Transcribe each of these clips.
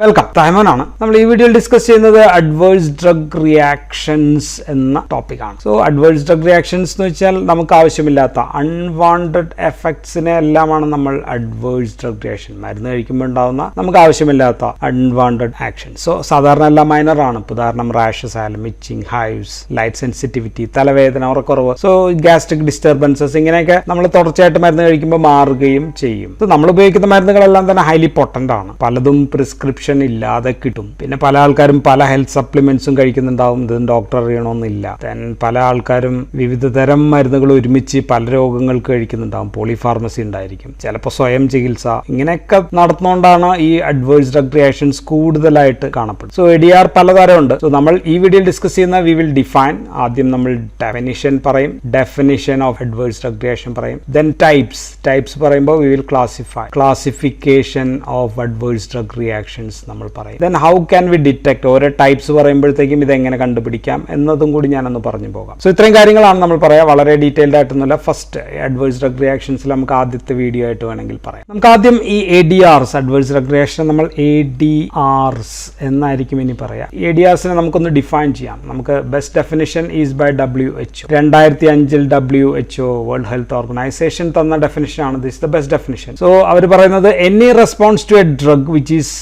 Welcome. തൈമനാണ്. നമ്മൾ ഈ വീഡിയോയിൽ ഡിസ്കസ് ചെയ്യുന്നത് അഡ്വേഴ്സ് ഡ്രഗ് റിയാക്ഷൻസ് എന്ന ടോപ്പിക്കാണ്. സോ അഡ്വേഴ്സ് ഡ്രഗ് റിയാക്ഷൻസ് എന്ന് വെച്ചാൽ നമുക്ക് ആവശ്യമില്ലാത്ത അൺവാണ്ടഡ് എഫക്ട്സിനെ എല്ലാമാണ് നമ്മൾ അഡ്വേഴ്സ് ഡ്രഗ് റിയാക്ഷൻ, മരുന്ന് കഴിക്കുമ്പോൾ ഉണ്ടാകുന്ന നമുക്ക് ആവശ്യമില്ലാത്ത അൺവാണ്ടഡ് ആക്ഷൻ. സോ സാധാരണ എല്ലാം മൈനർ ആണ്. ഉദാഹരണം റാഷസ് ആയാലും, ഇച്ചിങ്, ഹൈവ്സ്, ലൈറ്റ് സെൻസിറ്റിവിറ്റി, തലവേദന, ഉറക്കുറവ്, സോ ഗ്യാസ്ട്രിക് ഡിസ്റ്റർബൻസസ്, ഇങ്ങനെയൊക്കെ നമ്മൾ തുടർച്ചയായിട്ട് മരുന്ന് കഴിക്കുമ്പോൾ മാറുകയും ചെയ്യും. നമ്മൾ ഉപയോഗിക്കുന്ന മരുന്നുകളെല്ലാം തന്നെ ഹൈലി പൊട്ടന്റ് ആണ്. പലതും പ്രിസ്ക്രിപ്ഷൻ ഇല്ലാതെ കിട്ടും. പിന്നെ പല ആൾക്കാരും പല ഹെൽത്ത് സപ്ലിമെന്റ്സും കഴിക്കുന്നുണ്ടാവും. ഇത് ഡോക്ടർ അറിയണമെന്നില്ല. പല ആൾക്കാരും വിവിധ തരം മരുന്നുകൾ ഒരുമിച്ച് പല രോഗങ്ങൾക്ക് കഴിക്കുന്നുണ്ടാവും. പോളിഫാർമസി ഉണ്ടായിരിക്കും, ചിലപ്പോൾ സ്വയം ചികിത്സ, ഇങ്ങനെയൊക്കെ നടത്തുന്നതുകൊണ്ടാണ് ഈ അഡ്വേഴ്സ് ഡ്രഗ് റിയാക്ഷൻസ് കൂടുതലായിട്ട് കാണപ്പെടുന്നത്. So ADR പലതരമുണ്ട്. സോ നമ്മൾ ഈ വീഡിയോയിൽ ഡിസ്കസ് ചെയ്യുന്ന വി വിൽ ഡിഫൈൻ. ആദ്യം നമ്മൾ ഡെഫിനിഷൻ പറയും, definition of adverse drug reaction പറയും. ദെൻ ടൈപ്സ് പറയുമ്പോൾ we will classification of adverse drug reactions നമ്മൾ പറയും. Then how can we detect, ഓരോ ടൈപ്സ് പറയുമ്പോഴത്തേക്കും ഇതെങ്ങനെ കണ്ടുപിടിക്കാം എന്നതും കൂടി ഞാനൊന്ന് പറഞ്ഞു പോകാം. സോ ഇത്രയും കാര്യങ്ങളാണ് നമ്മൾ പറയാം. വളരെ ഡീറ്റെയിൽഡ് ആയിട്ടൊന്നുമില്ല. ഫസ്റ്റ് അഡ്വേഴ്സ് ഡ്രഗ് റിയാക്ഷൻസിൽ നമുക്ക് ആദ്യത്തെ വീഡിയോ ആയിട്ട് വേണമെങ്കിൽ പറയാം. നമുക്ക് ആദ്യം ഈ ADRs, അഡ്വേഴ്സ് ഡ്രഗ് റിയാക്ഷൻ നമ്മൾ ADRs എന്നായിരിക്കും ഇനി പറയാം. ADRസിനെ നമുക്കൊന്ന് ഡിഫൈൻ ചെയ്യാം. നമുക്ക് best definition is by WHO. 2005 WHO World Health Organization തന്ന ഡെഫിനിഷൻ ആണ്. This the best definition. So അവർ പറയുന്നത് any response to a drug which is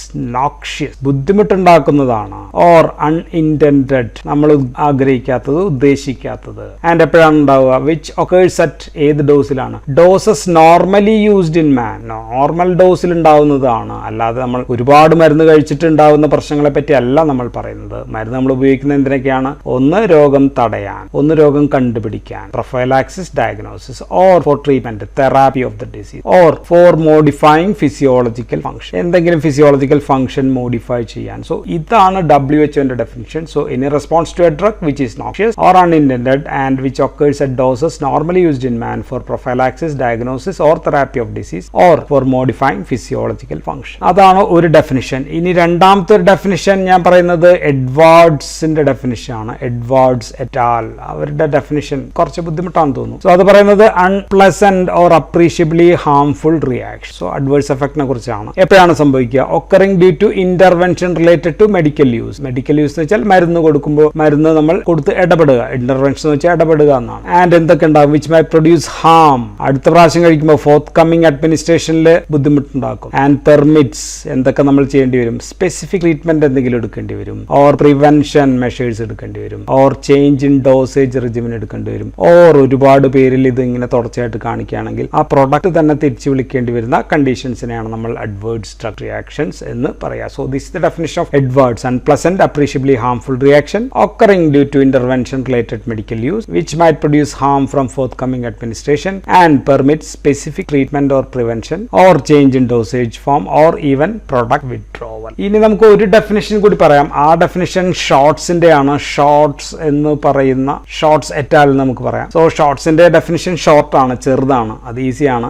noxious, ബുദ്ധിമുട്ടുണ്ടാക്കുന്നതാണ്, ഓർ അൺഇന്റൻഡഡ്, നമ്മൾ ആഗ്രഹിക്കാത്തത്, ഉദ്ദേശിക്കാത്തത്. ആൻഡ് എപ്പോഴാണ് ഉണ്ടാവുക? വിച്ച് ഒക്കേഴ്സ് അറ്റ്, ഏത് ഡോസിലാണ്? Doses normally used in man, normal ഡോസിൽ ഉണ്ടാവുന്നതാണ്. അല്ലാതെ നമ്മൾ ഒരുപാട് മരുന്ന് കഴിച്ചിട്ട് ഉണ്ടാവുന്ന പ്രശ്നങ്ങളെ പറ്റി അല്ല നമ്മൾ പറയുന്നത്. മരുന്ന് നമ്മൾ ഉപയോഗിക്കുന്നത് എന്തിനൊക്കെയാണ്? ഒന്ന് രോഗം തടയാൻ, ഒന്ന് രോഗം കണ്ടുപിടിക്കാൻ, prophylaxis, diagnosis, or for treatment, therapy of the disease, or for modifying physiological function, എന്തെങ്കിലും ഫിസിയോളജിക്കൽ ഫംഗ്ഷൻ മോഡിഫൈ ചെയ്യാൻ. സോ ഇതാണ് WHO definition. So any response to a drug which is noxious or unintended and which occurs at doses normally used in man for prophylaxis, diagnosis, or therapy of disease, or for modifying physiological function. അതാണ് ഒരു definition. ഇനി രണ്ടാമത്തെ ഒരു definition ഞാൻ പറയുന്നത് എഡ്വാർഡ്സിന്റെ definition ആണ്. Edwards എറ്റാൽ, അവരുടെ definition കുറച്ച് ബുദ്ധിമുട്ടാണെന്ന് തോന്നുന്നു. സോ അത് പറയുന്നത് unpleasant or appreciably harmful reaction. So adverse എഫക്റ്റിനെ കുറിച്ചാണ്. എപ്പോഴാണ് സംഭവിക്കുക? Occurring due to intervention related to medical use. Medical use എന്ന് വെച്ചാൽ മരുന്ന് കൊടുക്കുമ്പോൾ മരുന്ന് നമ്മൾ കൊടുത്ത് ഇടപെടുക. ഇന്റർവെൻഷൻ എന്ന് വെച്ചാൽ ഇടപെടുക എന്നാണ്. ആൻഡ് എന്തൊക്കെ ഉണ്ടാകും? വിച്ച് മൈ പ്രൊഡ്യൂസ് ഹാം, അടുത്ത പ്രാവശ്യം കഴിക്കുമ്പോൾ ഫോർത്ത് കമ്മിങ് അഡ്മിനിസ്ട്രേഷനിൽ ബുദ്ധിമുട്ടുണ്ടാക്കും. ആൻഡ് പെർമിറ്റ്സ്, എന്തൊക്കെ നമ്മൾ ചെയ്യേണ്ടി വരും? സ്പെസിഫിക് ട്രീറ്റ്മെന്റ് എന്തെങ്കിലും എടുക്കേണ്ടി വരും, ഓർ പ്രിവെൻഷൻ മെഷേഴ്സ് എടുക്കേണ്ടി വരും, ഓർ ചേഞ്ച് ഇൻ ഡോസേജ് റിജിമിൻ എടുക്കേണ്ടി വരും, ഓർ ഒരുപാട് പേരിൽ ഇത് ഇങ്ങനെ തുടർച്ചയായിട്ട് കാണിക്കുകയാണെങ്കിൽ ആ പ്രൊഡക്റ്റ് തന്നെ തിരിച്ചു വിളിക്കേണ്ടി വരുന്ന കണ്ടീഷൻസിനെയാണ് നമ്മൾ അഡ്വേഴ്സ് ഡ്രഗ് റിയാക്ഷൻസ് എന്ന് പറയാം. So this is the definition of adverse, unpleasant, appreciably harmful reaction occurring due to intervention related medical use which might produce harm from forthcoming administration and permit specific treatment or prevention or change in dosage form or even product withdrawal. ഇനി നമുക്ക് ഒരു definition കൂടി പറയാം. ആ definition ഷോർട്സിന്റെ ആണ്. Shorts എന്ന് പറയുന്ന shorts എറ്റാൽ നമുക്ക് പറയാം. സോ ഷോർട്സിന്റെ ഡെഫിനിഷൻ ഷോർട്ട് ആണ്, ചെറുതാണ്, അത് ഈസിയാണ്.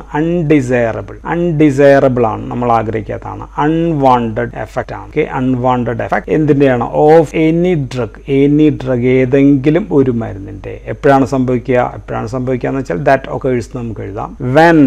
അൺഡിസൈറബിൾ ആണ്, നമ്മൾ ആഗ്രഹിക്കാത്തതാണ്. അൺവാണ്ടഡ് എഫക്റ്റ് ആണ്. അൺവാണ്ടഡ് എഫക്ട് എന്തിന്റെയാണ്? ഓഫ് എനി ഡ്രഗ്, ഏതെങ്കിലും ഒരു മരുന്നിന്റെ. എപ്പോഴാണ് സംഭവിക്കുക എന്ന് വെച്ചാൽ ദാറ്റ് ഒക്കേഴ്സ് നമുക്ക് എഴുതാം. വെൻ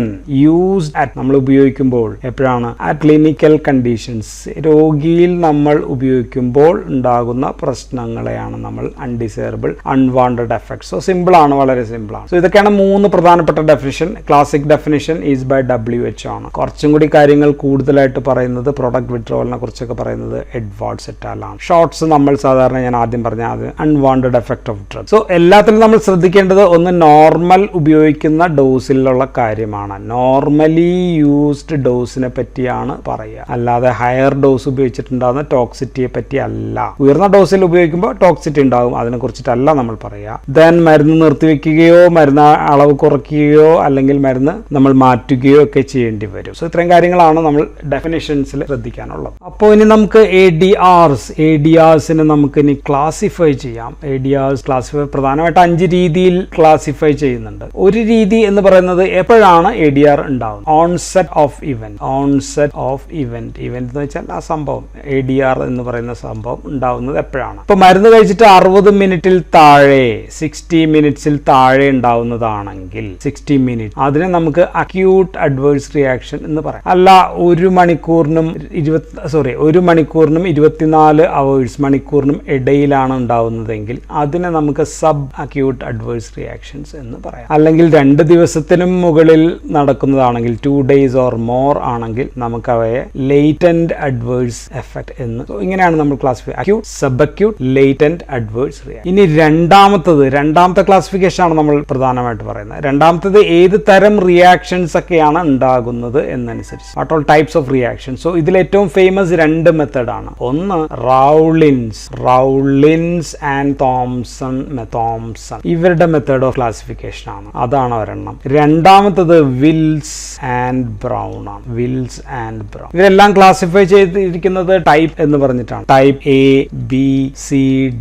യൂസ്ഡ് അറ്റ്, നമ്മൾ ഉപയോഗിക്കുമ്പോൾ. എപ്പോഴാണ്? അറ്റ് ക്ലിനിക്കൽ കണ്ടീഷൻസ്, രോഗിയിൽ നമ്മൾ ഉപയോഗിക്കുമ്പോൾ ഉണ്ടാകുന്ന പ്രശ്നങ്ങളെയാണ് നമ്മൾ undesirable, unwanted effect. So simple ആണ്, വളരെ സിമ്പിൾ ആണ്. സോ ഇതൊക്കെയാണ് മൂന്ന് പ്രധാനപ്പെട്ട definition. Classic definition is by WHO ആണ്. കുറച്ചും കൂടി കാര്യങ്ങൾ കൂടുതലായിട്ട് പറയുന്നത്, പ്രൊഡക്റ്റ് വിഡ്രോവലിനെ കുറിച്ചൊക്കെ പറയുന്നത് എഡ്വാർഡ്സ് എറ്റാൽ ആണ്. ഷോർട്സ് നമ്മൾ സാധാരണ ഞാൻ ആദ്യം പറഞ്ഞ അത് unwanted effect of drug. So എല്ലാത്തിലും നമ്മൾ ശ്രദ്ധിക്കേണ്ടത് ഒന്ന് നോർമൽ ഉപയോഗിക്കുന്ന ഡോസിലുള്ള കാര്യമാണ്. നോർമലി യൂസ്ഡ് ഡോസിനെ പറ്റിയാണ് പറയുക, അല്ലാതെ ഹയർ ഡോസ് ഉപയോഗിച്ചിട്ടുണ്ടാകുന്ന ടോക്സിറ്റിയെ പറ്റി അല്ല. ഉയർന്ന ഡോസിൽ ഉപയോഗിക്കുമ്പോൾ ടോക്സിറ്റി ഉണ്ടാകും, അതിനെ കുറിച്ചിട്ടല്ല നമ്മൾ പറയുക. ദെൻ മരുന്ന് നിർത്തിവെക്കുകയോ മരുന്ന് അളവ് കുറയ്ക്കുകയോ അല്ലെങ്കിൽ മരുന്ന് നമ്മൾ മാറ്റുകയോ ഒക്കെ ചെയ്യേണ്ടി വരും. സോ ഇത്രയും കാര്യങ്ങളാണ് നമ്മൾ ഡെഫിനിഷൻസിൽ ശ്രദ്ധിക്കാനുള്ളത്. അപ്പോൾ ഇനി നമുക്ക് ADRസിനെ നമുക്ക് ഇനി ക്ലാസിഫൈ ചെയ്യാം. ADRs ക്ലാസിഫൈ പ്രധാനമായിട്ട് 5 രീതിയിൽ ക്ലാസിഫൈ ചെയ്യുന്നുണ്ട്. ഒരു രീതി എന്ന് പറയുന്നത് എപ്പോഴാണ് ADR ഉണ്ടാവുന്നത്? ഓൺസെറ്റ് ഓഫ് ഇവന്റ് എന്ന് വെച്ചാൽ ആ സംഭവം ADR എന്ന് പറയുന്ന സംഭവം ഉണ്ടാവുന്നത് എപ്പോഴാണ്? ഇപ്പോൾ മരുന്ന് കഴിച്ചിട്ട് 60 മിനിറ്റിൽ താഴെ 60 മിനിറ്റ്സിൽ താഴെ ഉണ്ടാവുന്നതാണെങ്കിൽ 60 മിനിറ്റ് അതിനെ നമുക്ക് അക്യൂട്ട് അഡ്വേഴ്സ് റിയാക്ഷൻ എന്ന് പറയാം. അല്ല 1 മണിക്കൂറിനും 24 അവേഴ്സ് മണിക്കൂറിനും ഇടയിലാണ് ഉണ്ടാവുന്നതെങ്കിൽ അതിനെ നമുക്ക് സബ് അക്യൂട്ട് അഡ്വേഴ്സ് റിയാക്ഷൻസ് എന്ന് പറയാം. അല്ലെങ്കിൽ 2 ദിവസത്തിനും മുകളിൽ നടക്കുന്നതാണെങ്കിൽ 2 days or more ആണെങ്കിൽ നമുക്ക് അവയെ ലേറ്റന്റ് അഡ്വേഴ്സ് എഫക്ട് എന്ന്. ഇങ്ങനെയാണ് നമ്മൾ classify acute, sub acute, latent adverse reaction. ഇനി രണ്ടാമത്തെ ക്ലാസിഫിക്കേഷൻ ആണ് നമ്മൾ പ്രധാനമായിട്ട് പറയുന്നത്. രണ്ടാമത്തേത് ഏത് തരം റിയാക്ഷൻസ് ഒക്കെയാണ് ഉണ്ടാകുന്നത് എന്നനുസരിച്ച്. What all types of reaction. So ഇതിൽ ഏറ്റവും ഫേമസ് 2 മെത്തേഡാണ്. ഒന്ന് റൗളിൻസ് ആൻഡ് തോംസൺ ഇവരുടെ മെത്തേഡ് ഓഫ് ക്ലാസിഫിക്കേഷൻ ആണ്. അതാണ് ഒരെണ്ണം. രണ്ടാമത്തത് വിൽസ് ആൻഡ് ബ്രൗൺ ആണ്. ഇവരെല്ലാം ക്ലാസിഫൈ ചെയ്തിരിക്കുന്നത് ടൈപ്പ് എന്ന് പറഞ്ഞിട്ടാണ്. Type A, B, C,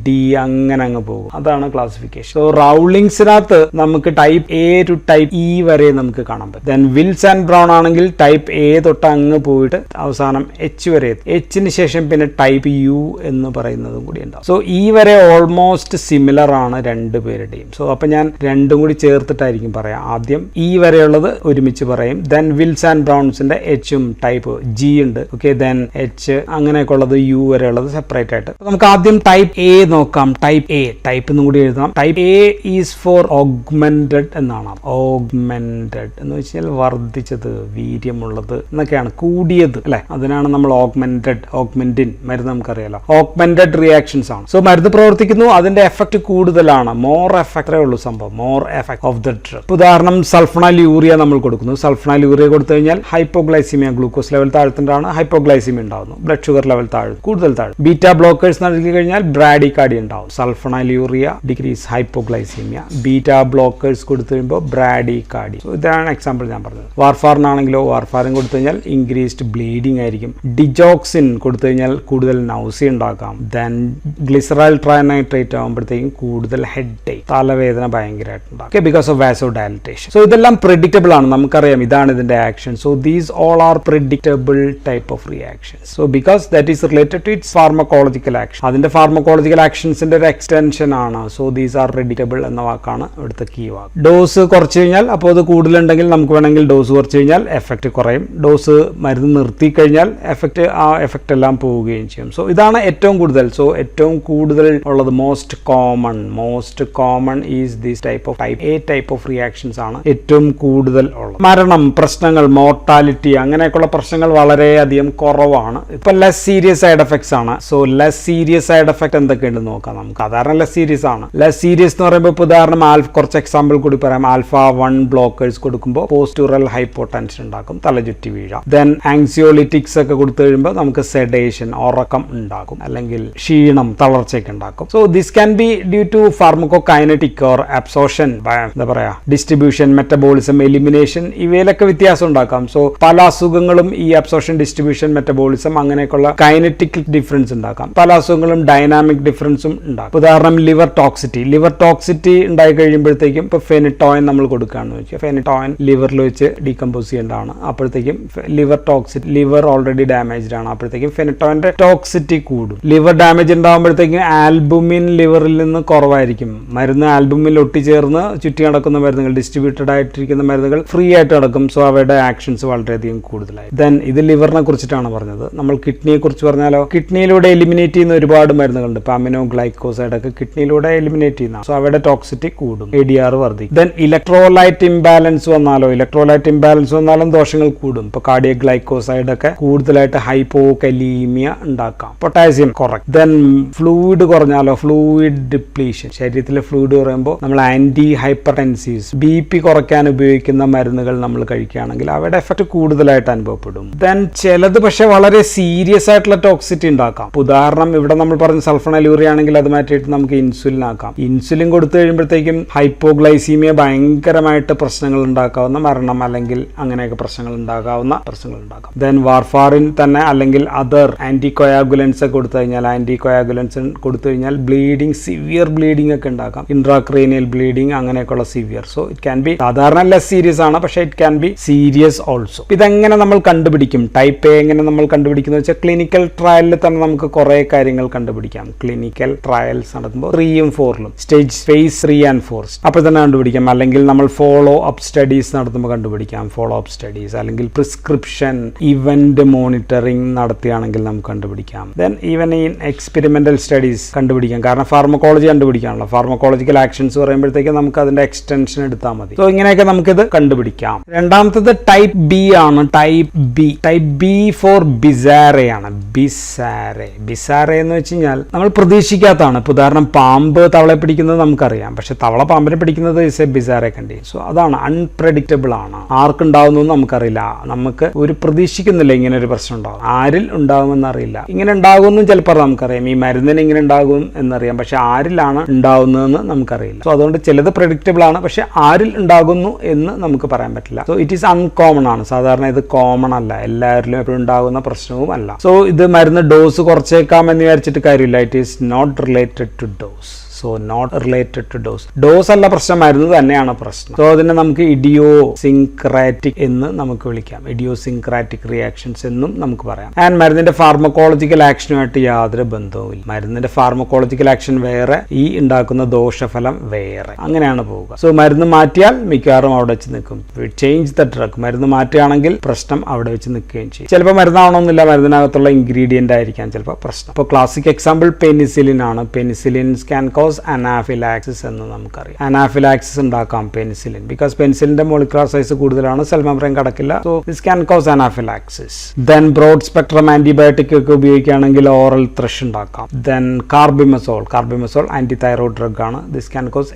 D അങ്ങനെ അങ്ങ് പോകും. അതാണ് ക്ലാസിഫിക്കേഷൻ. സോ റൗളിങ്സിനകത്ത് നമുക്ക് type A to type E വരെ നമുക്ക് കാണാൻ പറ്റും. ദെൻ വിൽസ് ആൻഡ് ബ്രൗൺ ആണെങ്കിൽ ടൈപ്പ് A തൊട്ട് അങ്ങ് പോയിട്ട് അവസാനം H വരെ എത്തും. Hന് ശേഷം പിന്നെ ടൈപ്പ് U എന്ന് പറയുന്നതും കൂടി ഉണ്ടാവും. സോ E വരെ ഓൾമോസ്റ്റ് സിമിലർ ആണ് 2 പേരുടെയും. സോ അപ്പൊ ഞാൻ 2 കൂടി ചേർത്തിട്ടായിരിക്കും പറയാം. ആദ്യം E വരെയുള്ളത് ഒരുമിച്ച് പറയും. ദെൻ വിൽസ് ആൻഡ് ബ്രൗൺസിന്റെ Hഉം ടൈപ്പ് G ഉണ്ട്. ഓക്കെ, ദെൻ H അങ്ങനെയൊക്കെ ഉള്ളത് U വരെ ഉള്ളത് സെപ്പറേറ്റ് ആയിട്ട്. നമുക്ക് ആദ്യം ടൈപ്പ് A നോക്കാം. ടൈപ്പ് എന്നും കൂടി എഴുതാം. Type A is for augmented എന്നാണ്. ഓഗ്മെന്റഡ് എന്ന് വെച്ചാൽ വർദ്ധിച്ചത്, വീര്യമുള്ളത് എന്നൊക്കെയാണ്, കൂടിയത് അല്ലെ. അതിനാണ് നമ്മൾ ഓഗ്മെന്റിൻ മരുന്ന് നമുക്കറിയാലോ. ഓഗ്മെന്റഡ് റിയാക്ഷൻസ് ആണ്. സോ മരുന്ന് പ്രവർത്തിക്കുന്നു, അതിന്റെ എഫക്ട് കൂടുതലാണ്. മോർ എഫക്റ്റേ ഉള്ളൂ സംഭവം. More effect of the drug. ഉദാഹരണം സൾഫണൈൽ യൂറിയ നമ്മൾ കൊടുക്കുന്നു. സൾഫണൈൽ യൂറിയ കൊടുത്തു കഴിഞ്ഞാൽ ഹൈപ്പോഗ്ലൈസീമിയ, ഗ്ലൂക്കോസ് ലെവൽ താഴ്ത്തുന്നതാണ്, ഹൈപ്പോഗ്ലൈസീമിയ ഉണ്ടാവുന്നു. ബ്ലഡ് ഷുഗർ ലെവൽ കൂടുതൽ താഴും. ബീറ്റ ബ്ലോക്കേഴ്സ് നൽകി കഴിഞ്ഞാൽ ബ്രാഡികാർഡിയ ഉണ്ടാവും. Sulphonyl urea decrease hypoglycaemia. Beta blockers കൊടുത്തു കഴിയുമ്പോൾ ബ്രാഡികാർഡിയ. സോ ഇതാണ് എക്സാമ്പിൾ ഞാൻ പറഞ്ഞത്. വാർഫാറിനാണെങ്കിലോ വാർഫാറിൻ കൊടുത്തു കഴിഞ്ഞാൽ ഇൻക്രീസ്ഡ് ബ്ലീഡിംഗ് ആയിരിക്കും. ഡിജോക്സിൻ കൊടുത്തു കഴിഞ്ഞാൽ കൂടുതൽ നൗസിയ ഉണ്ടാക്കാം. ദെൻ ഗ്ലിസറൈൽ ട്രൈനൈട്രേറ്റ് ആകുമ്പോഴത്തേക്കും കൂടുതൽ ഹെഡേക്ക്, തലവേദന ഭയങ്കരമായിട്ട് ഉണ്ടാകും. Because of vasodilatation. So ഇതെല്ലാം പ്രെഡിക്റ്റബിൾ ആണ്, നമുക്കറിയാം ഇതാണ് ഇതിന്റെ action. So these all are predictable type of reactions. So because that is related to its pharmacological action. അതിന്റെ ഫാർമക്കോളജിക്കൽ ആക്ഷൻസിന്റെ ഒരു എക്സ്റ്റൻഷൻ ആണ്. സോ ദീസ് ആർ പ്രെഡിക്റ്റബിൾ എന്ന വാക്കാണ് ഇവിടുത്തെ കീ വാക്ക്. ഡോസ് കുറച്ച് കഴിഞ്ഞാൽ, അപ്പോൾ അത് കൂടുതലുണ്ടെങ്കിൽ നമുക്ക് വേണമെങ്കിൽ ഡോസ് കുറച്ച് കഴിഞ്ഞാൽ എഫക്റ്റ് കുറയും. ഡോസ് മരുന്ന് നിർത്തി കഴിഞ്ഞാൽ എഫക്റ്റ് എല്ലാം പോവുകയും ചെയ്യും. സോ ഇതാണ് ഏറ്റവും കൂടുതൽ. സോ ഏറ്റവും കൂടുതൽ ഉള്ളത് most common is this type of type A type of reactions ആണ് ഏറ്റവും കൂടുതൽ ഉള്ളത്. മരണം, പ്രശ്നങ്ങൾ, മോർട്ടാലിറ്റി അങ്ങനെയൊക്കെയുള്ള പ്രശ്നങ്ങൾ വളരെയധികം കുറവാണ്. ഇപ്പൊ ലെസ് സീരിയസ് സൈഡ് എഫക്ട്സ് ആണ്. So less serious side effect എന്തൊക്കെയുണ്ടെന്ന് നോക്കാം നമുക്ക്. സാധാരണ ലെസ് സീരിയസ് ആണ്. ലെസ് സീരിയസ് എന്ന് പറയുമ്പോൾ ഇപ്പോൾ ഉദാഹരണം കുറച്ച് എക്സാമ്പിൾ കൂടി പറയാം. α1 ബ്ലോക്കേഴ്സ് കൊടുക്കുമ്പോൾ പോസ്റ്റുറൽ ഹൈപ്പോടെൻഷൻ ഉണ്ടാക്കും, തലചുറ്റി വീഴാം. ദെൻ ആങ്സിയോളിറ്റിക്സ് ഒക്കെ കൊടുത്തു കഴിയുമ്പോൾ നമുക്ക് സെഡേഷൻ, ഉറക്കം ഉണ്ടാക്കും, അല്ലെങ്കിൽ ക്ഷീണം, തളർച്ചയൊക്കെ ഉണ്ടാക്കും. So this can be due to pharmacokinetic or absorption, എന്താ പറയാ, ഡിസ്ട്രിബ്യൂഷൻ, മെറ്റബോളിസം, എലിമിനേഷൻ, ഇവയിലൊക്കെ വ്യത്യാസം ഉണ്ടാക്കാം. സോ പല അസുഖങ്ങളും ഈ അബ്സോർഷൻ, ഡിസ്ട്രിബ്യൂഷൻ, മെറ്റബോളിസം അങ്ങനെയൊക്കെയുള്ള കൈനറ്റിക് ഡിഫറൻസ് ഉണ്ടാക്കാം. പല അസുഖങ്ങളും ഡൈനാമിക് ഡിഫറൻസും ഉണ്ടാക്കും. ഉദാഹരണം ലിവർ ടോക്സിറ്റി ഉണ്ടായി കഴിയുമ്പോഴത്തേക്കും ഇപ്പൊ ഫെനിറ്റോയിൻ നമ്മൾ കൊടുക്കുകയാണെന്ന് വെച്ചാൽ ഫെനിറ്റോയിൻ ലിവറിൽ വെച്ച് ഡീകമ്പോസ് ചെയ്യേണ്ടതാണ്. അപ്പോഴത്തേക്കും ലിവർ ഓൾറെഡി ഡാമേജ്ഡ് ആണ്. അപ്പോഴത്തേക്കും ഫെനിറ്റോയിന്റെ ടോക്സിറ്റി കൂടും. ലിവർ ഡാമേജ് ഉണ്ടാകുമ്പോഴത്തേക്കും ആൽബുമിൻ ലിവറിൽ നിന്ന് കുറവായിരിക്കും. മരുന്ന് ആൽബുമിൽ ഒട്ടിച്ചേർന്ന് ചുറ്റി നടക്കുന്ന മരുന്നുകൾ, ഡിസ്ട്രിബ്യൂട്ടഡ് ആയിട്ടിരിക്കുന്ന മരുന്നുകൾ ഫ്രീ ആയിട്ട് നടക്കും. സോ അവയുടെ ആക്ഷൻസ് വളരെയധികം കൂടുതലായി. ദെൻ ഇത് ലിവറിനെ കുറിച്ചിട്ടാണ് പറഞ്ഞത്. നമ്മൾ കിഡ്നിയെ കുറിച്ച് പറഞ്ഞാലോ, കിഡ്നിയിലൂടെ എലിമിനേറ്റ് ചെയ്യുന്ന ഒരുപാട് മരുന്നുകളുണ്ട്. ഇപ്പൊ അമിനോ ഗ്ലൈക്കോസൈഡ് ഒക്കെ കിഡ്നിയിലൂടെ എലിമിനേറ്റ് ചെയ്യുന്ന. സോ അവയുടെ ടോക്സിറ്റി കൂടും, ADR വർദ്ധിക്കും. ദെൻ ഇലക്ട്രോലൈറ്റ് ഇംബാലൻസ് വന്നാലും ദോഷങ്ങൾ കൂടും. ഇപ്പൊ കാർഡിയക് ഗ്ലൈക്കോസൈഡ് ഒക്കെ കൂടുതലായിട്ട് ഹൈപ്പോകലീമിയ ഉണ്ടാക്കാം. പൊട്ടാസ്യം കുറയ്ക്കും. ദെൻ ഫ്ലൂയിഡ് കുറഞ്ഞാലോ, ഫ്ലൂയിഡ് ഡിപ്ലീഷൻ, ശരീരത്തിലെ ഫ്ലൂയിഡ് കുറയുമ്പോൾ നമ്മൾ ആന്റി ഹൈപ്പർടെൻസീവ്സ്, BP കുറയ്ക്കാൻ ഉപയോഗിക്കുന്ന മരുന്നുകൾ നമ്മൾ കഴിക്കുകയാണെങ്കിൽ അവയുടെ എഫക്ട് കൂടുതലായിട്ട് അനുഭവപ്പെടും. ദെൻ ചിലത് പക്ഷെ വളരെ സീരിയസ് ആയിട്ടുള്ള ടോക്സിറ്റി ഉണ്ടാക്കാം. ഉദാഹരണം ഇവിടെ നമ്മൾ പറഞ്ഞ സൾഫണൈൽ യൂറിയ ആണെങ്കിൽ അത് മാറ്റിയിട്ട് നമുക്ക് ഇൻസുലിൻ ആക്കാം. ഇൻസുലിൻ കൊടുത്തു കഴിയുമ്പോഴത്തേക്കും ഹൈപ്പോഗ്ലൈസീമിയ ഭയങ്കരമായിട്ട് പ്രശ്നങ്ങൾ ഉണ്ടാക്കാവുന്ന, മരണം അല്ലെങ്കിൽ അങ്ങനെയൊക്കെ പ്രശ്നങ്ങൾ ഉണ്ടാക്കാം. ദെൻ വാർഫാറിൻ തന്നെ അല്ലെങ്കിൽ അതർ ആന്റികോയാഗുലൻസ് കൊടുത്തു കഴിഞ്ഞാൽ ബ്ലീഡിങ്, സിവിയർ ബ്ലീഡിംഗ് ഒക്കെ ഉണ്ടാക്കാം. ഇൻട്രാക്രേനിയൽ ബ്ലീഡിംഗ് അങ്ങനെയൊക്കെയുള്ള severe. So it can B സാധാരണ ലെസ് സീരിയസ് ആണ്, പക്ഷെ പക്ഷേ it can be serious also. ഇതെങ്ങനെ നമ്മൾ കണ്ടുപിടിക്കും? ടൈപ്പ് എ എങ്ങനെ നമ്മൾ കണ്ടുപിടിക്കുന്നത് വെച്ചാൽ ക്ലിനിക്കൽ ട്രയലിൽ തന്നെ നമുക്ക് കുറെ കാര്യങ്ങൾ കണ്ടുപിടിക്കാം. ക്ലിനിക്കൽ ട്രയൽസ് നടത്തുമ്പോൾ 3ഉം 4ലും ഫേസ് 3 and 4 അപ്പോൾ തന്നെ കണ്ടുപിടിക്കാം. അല്ലെങ്കിൽ നമ്മൾ ഫോളോ അപ്പ് സ്റ്റഡീസ് നടത്തുമ്പോൾ കണ്ടുപിടിക്കാം. ഫോളോ അപ്പ് സ്റ്റഡീസ് അല്ലെങ്കിൽ പ്രിസ്ക്രിപ്ഷൻ ഇവന്റ് മോണിറ്ററിംഗ് നടത്തുകയാണെങ്കിൽ നമുക്ക് കണ്ടുപിടിക്കാം. Then even in experimental studies കണ്ടുപിടിക്കാം. കാരണം ഫാർമക്കോളജി കണ്ടുപിടിക്കാണല്ലോ. ഫാർമക്കോളജിക്കൽ ആക്ഷൻസ് പറയുമ്പോഴത്തേക്ക് നമുക്ക് അതിന്റെ എക്സ്റ്റൻഷൻ എടുത്താൽ മതി. സോ ഇങ്ങനെയൊക്കെ നമുക്കിത് കണ്ടുപിടിക്കാം. രണ്ടാമത്തത് ടൈപ്പ് ബി ആണ്. ടൈപ്പ് ബി ഫോർ ബിസാറെ ആണ്. ബിസാറെ എന്ന് വെച്ച് കഴിഞ്ഞാൽ നമ്മൾ പ്രതീക്ഷിക്കാത്തതാണ്. ഇപ്പോൾ ഉദാഹരണം പാമ്പ് തവളെ പിടിക്കുന്നത് നമുക്കറിയാം, പക്ഷെ തവള പാമ്പിനെ പിടിക്കുന്നത് ഇസ് എ ബിസാറെ കണ്ടീഷൻ. സോ അതാണ് അൺപ്രെഡിക്റ്റബിൾ ആണ്. ആർക്കുണ്ടാവുന്നു നമുക്കറിയില്ല. നമുക്ക് ഒരു പ്രതീക്ഷിക്കുന്നില്ല ഇങ്ങനെ ഒരു പ്രശ്നം ഉണ്ടാവും. ആരിൽ ഉണ്ടാകുമെന്ന് അറിയില്ല. ഇങ്ങനെ ഉണ്ടാകുമെന്നും ചിലപ്പോൾ നമുക്കറിയാം. ഈ മരുന്നിന് ഇങ്ങനെ ഉണ്ടാകും എന്നറിയാം, പക്ഷെ ആരിലാണ് ഉണ്ടാകുന്നതെന്ന് നമുക്കറിയില്ല. സോ അതുകൊണ്ട് ചിലത് പ്രഡിക്റ്റബിൾ ആണ്, പക്ഷെ ആരിൽ ഉണ്ടാകുന്നു എന്ന് നമുക്ക് പറയാൻ പറ്റില്ല. സോ ഇറ്റ് ഈസ് അൺകോമൺ ആണ്. സാധാരണ ഇത് കോമൺ അല്ല, എല്ലാവരിലും എപ്പോഴും ഉണ്ടാകുന്ന പ്രശ്നവും അല്ല. സോ ഇത് മരുന്ന് ഡോസ് കുറച്ചേക്കാം എന്ന് വിചാരിച്ചിട്ട് കാര്യമില്ല. It is not related to dose. So not related to dose അല്ല പ്രശ്നം, മരുന്ന് തന്നെയാണ് പ്രശ്നം. സോ അതിനെ നമുക്ക് ഇഡിയോസിൻക്രാറ്റിക് എന്ന് നമുക്ക് വിളിക്കാം. ഇഡിയോസിൻക്രാറ്റിക് റിയാക്ഷൻസ് എന്നും നമുക്ക് പറയാം. ആൻഡ് മരുന്നിന്റെ ഫാർമക്കോളജിക്കൽ ആക്ഷനുമായിട്ട് യാതൊരു ബന്ധവുമില്ല. മരുന്നിന്റെ ഫാർമക്കോളജിക്കൽ ആക്ഷൻ വേറെ, ഈ ഉണ്ടാക്കുന്ന ദോഷഫലം വേറെ, അങ്ങനെയാണ് പോവുക. സോ മരുന്ന് മാറ്റിയാൽ മിക്കവാറും അവിടെ വെച്ച് നിൽക്കും. Change the drug. മരുന്ന് മാറ്റുകയാണെങ്കിൽ പ്രശ്നം അവിടെ വെച്ച് നിൽക്കുകയും ചെയ്യും. ചിലപ്പോൾ മരുന്നാവണമെന്നില്ല, മരുന്നിനകത്തുള്ള ഇൻഗ്രീഡിയന്റ് ആയിരിക്കാം ചിലപ്പോൾ പ്രശ്നം. ഇപ്പോൾ ക്ലാസിക് എക്സാമ്പിൾ പെനിസിലിൻ ആണ്. പെനിസിലിൻ ക്യാൻ കോസ് അനാഫിലാക്സിസ് എന്ന് നമുക്കറിയാം. അനാഫിലാക്സിസ് ഉണ്ടാക്കാം പെനിസിലിൻ. ബിക്കോസ് പെനിസിലിന്റെ മോളിക്കുലർ സൈസ് കൂടുതലാണ്, സെൽ മെംബ്രെയിൻ കടക്കില്ല. So this can cause anaphylaxis. Then broad spectrum antibiotic ഒക്കെ ഉപയോഗിക്കുകയാണെങ്കിൽ ഓറൽ ത്രഷ് ഉണ്ടാക്കാം. Then carbimazole anti thyroid drug ആണ്. ദിസ് ക്യാൻ കോസ്